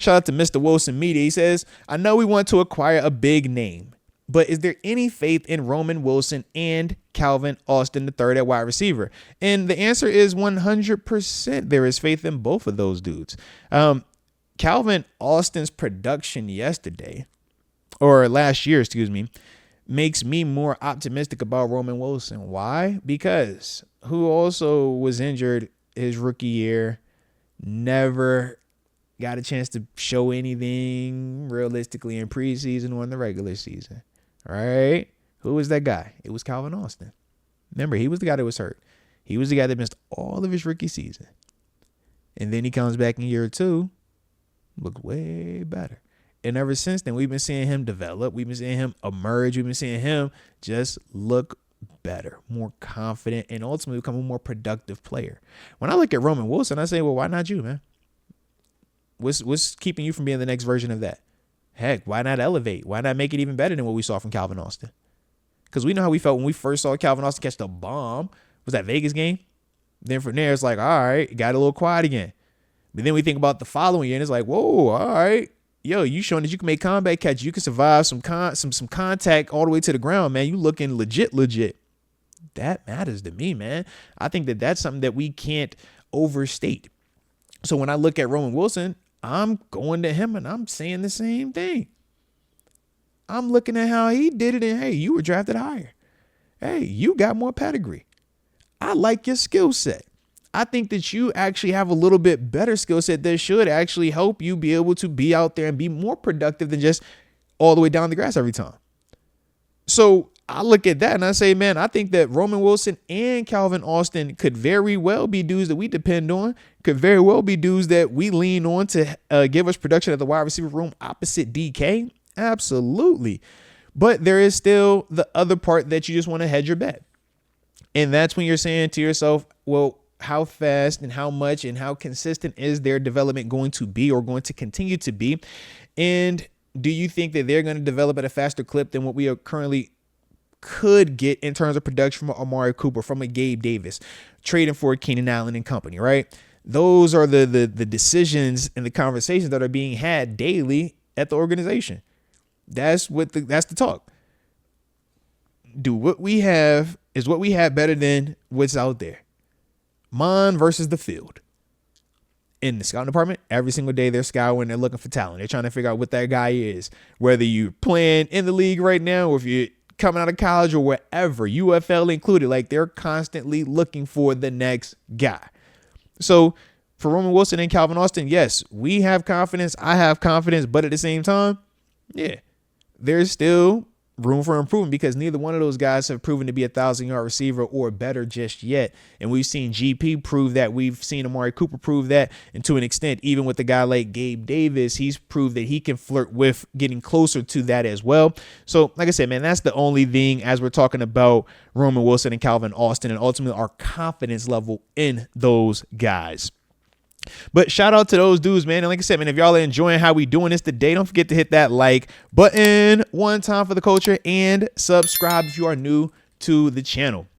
shout out to Mr. Wilson Media. He says, I know we want to acquire a big name, but is there any faith in Roman Wilson and Calvin Austin III at wide receiver? And the answer is 100%. There is faith in both of those dudes. Calvin Austin's production last year, makes me more optimistic about Roman Wilson. Why? Because who also was injured his rookie year, never got a chance to show anything realistically in preseason or in the regular season. All right. Who was that guy? It was Calvin Austin. Remember, he was the guy that was hurt. He was the guy that missed all of his rookie season. And then he comes back in year 2, looked way better. And ever since then, we've been seeing him develop. We've been seeing him emerge. We've been seeing him just look better, more confident, and ultimately become a more productive player. When I look at Roman Wilson, I say, well, why not you, man? What's keeping you from being the next version of that? Heck, why not elevate? Why not make it even better than what we saw from Calvin Austin? Because we know how we felt when we first saw Calvin Austin catch the bomb. Was that Vegas game? Then from there, it's like, all right, got a little quiet again. But then we think about the following year, and it's like, whoa, all right. Yo, you showing that you can make combat catches. You can survive some contact all the way to the ground, man. You looking legit. That matters to me, man. I think that that's something that we can't overstate. So when I look at Roman Wilson, I'm going to him and I'm saying the same thing. I'm looking at how he did it, and hey, you were drafted higher. Hey, you got more pedigree. I like your skill set. I think that you actually have a little bit better skill set that should actually help you be able to be out there and be more productive than just all the way down the grass every time. So I look at that and I say, man, I think that Roman Wilson and Calvin Austin could very well be dudes that we depend on, could very well be dudes that we lean on to give us production at the wide receiver room opposite DK. Absolutely. But there is still the other part that you just want to hedge your bet. And that's when you're saying to yourself, well, how fast and how much and how consistent is their development going to be or going to continue to be? And do you think that they're going to develop at a faster clip than what we are currently could get in terms of production from Amari Cooper, from a Gabe Davis, trading for Keenan Allen and company, right? Those are the decisions and the conversations that are being had daily at the organization. That's the talk. Do what we have is what we have better than what's out there. Mon versus the field. In the scouting department, every single day they're scouting, they're looking for talent. They're trying to figure out what that guy is. Whether you're playing in the league right now or if you're coming out of college or wherever, UFL included, like they're constantly looking for the next guy. So for Roman Wilson and Calvin Austin, yes, we have confidence. I have confidence, but at the same time, yeah, there's still room for improvement because neither one of those guys have proven to be 1,000-yard receiver or better just yet. And we've seen GP prove that. We've seen Amari Cooper prove that. And to an extent, even with a guy like Gabe Davis, he's proved that he can flirt with getting closer to that as well. So like I said, man, that's the only thing as we're talking about Roman Wilson and Calvin Austin and ultimately our confidence level in those guys. But shout out to those dudes, man. And like I said, man, if y'all are enjoying how we doing this today, don't forget to hit that like button one time for the culture and subscribe if you are new to the channel.